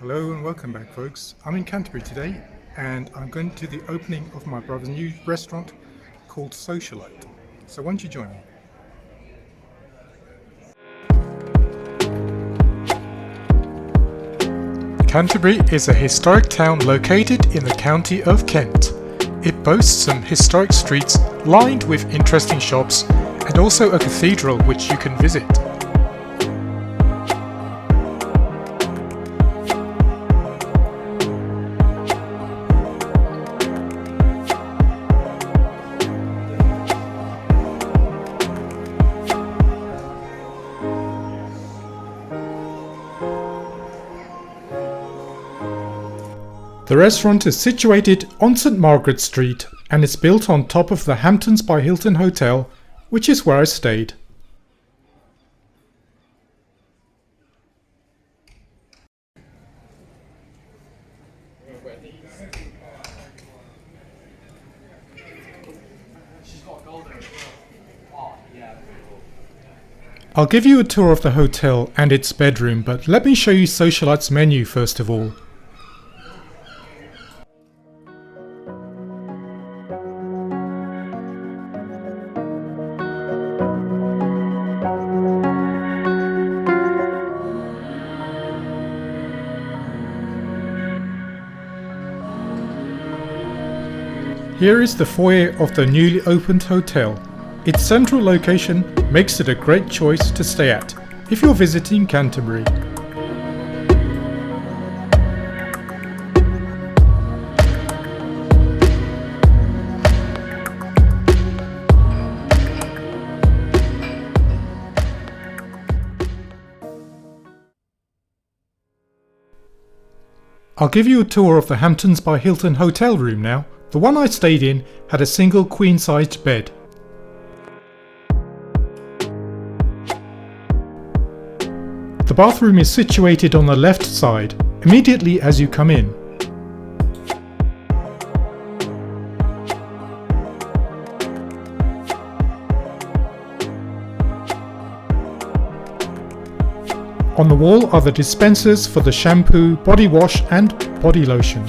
Hello and welcome back, folks. I'm in Canterbury today and I'm going to the opening of my brother's new restaurant called Socialite. So why don't you join me? Canterbury is a historic town located in the county of Kent. It boasts some historic streets lined with interesting shops and also a cathedral which you can visit. The restaurant is situated on St Margaret Street and is built on top of the Hamptons by Hilton Hotel, which is where I stayed. I'll give you a tour of the hotel and its bedroom, but let me show you Socialite's menu first of all. Here is the foyer of the newly opened hotel. Its central location makes it a great choice to stay at if you're visiting Canterbury. I'll give you a tour of the Hamptons by Hilton hotel room now. The one I stayed in had a single queen-sized bed. The bathroom is situated on the left side, immediately as you come in. On the wall are the dispensers for the shampoo, body wash and body lotion.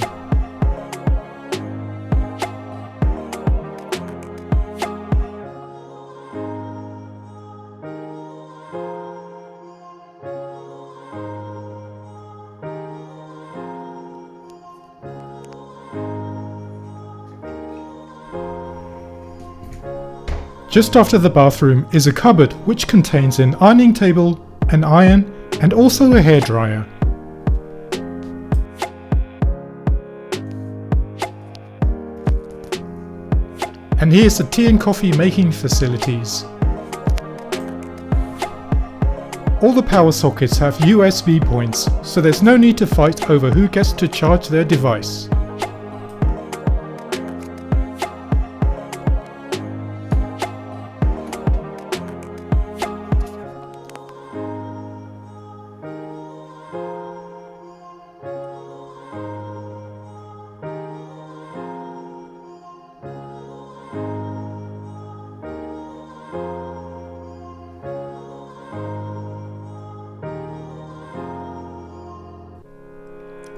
Just after the bathroom is a cupboard which contains an ironing table, an iron and also a hairdryer. And here's the tea and coffee making facilities. All the power sockets have USB points, so there's no need to fight over who gets to charge their device.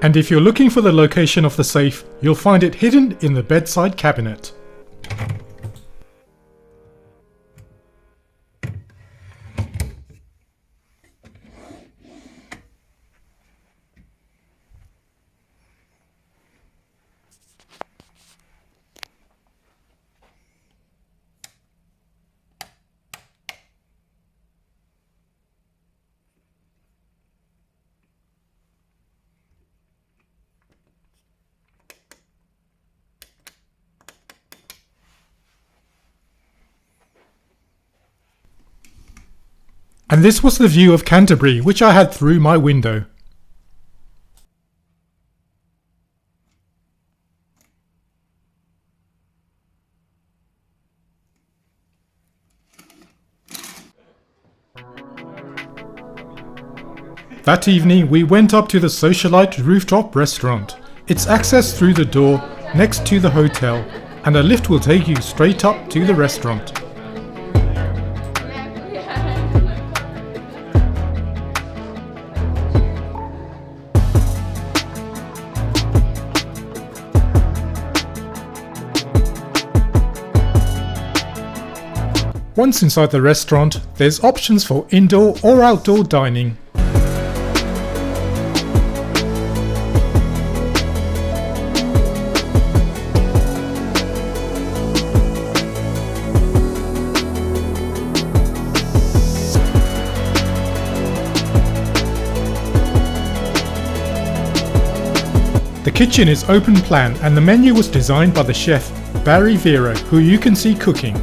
And if you're looking for the location of the safe, you'll find it hidden in the bedside cabinet. And this was the view of Canterbury which I had through my window. That evening we went up to the Socialite rooftop restaurant. It's accessed through the door next to the hotel, and a lift will take you straight up to the restaurant. Once inside the restaurant, there's options for indoor or outdoor dining. The kitchen is open plan and the menu was designed by the chef Barry Vero, who you can see cooking.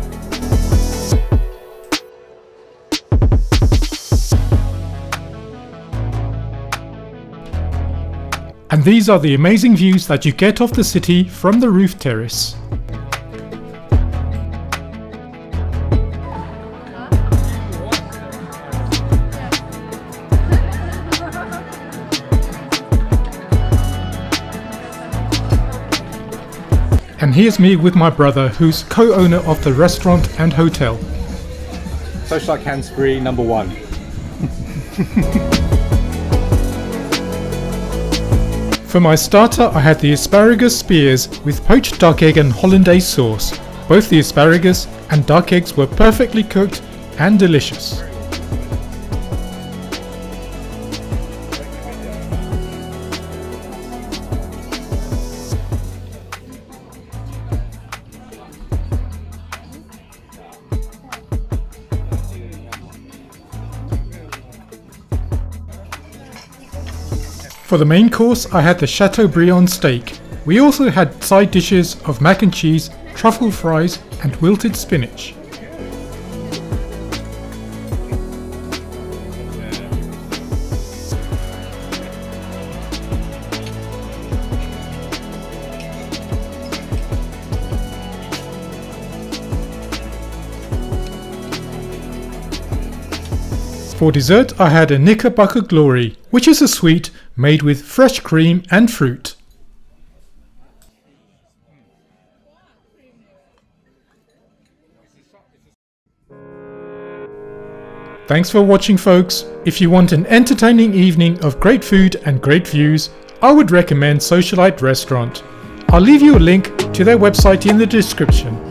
And these are the amazing views that you get of the city from the roof terrace. And here's me with my brother, who's co-owner of the restaurant and hotel. Socialite Canterbury #1. For my starter, I had the asparagus spears with poached duck egg and hollandaise sauce. Both the asparagus and duck eggs were perfectly cooked and delicious. For the main course, I had the Chateaubriand steak. We also had side dishes of mac and cheese, truffle fries and wilted spinach. For dessert, I had a Knickerbocker Glory, which is a sweet made with fresh cream and fruit. Thanks for watching, folks. If you want an entertaining evening of great food and great views, I would recommend Socialite Restaurant. I'll leave you a link to their website in the description.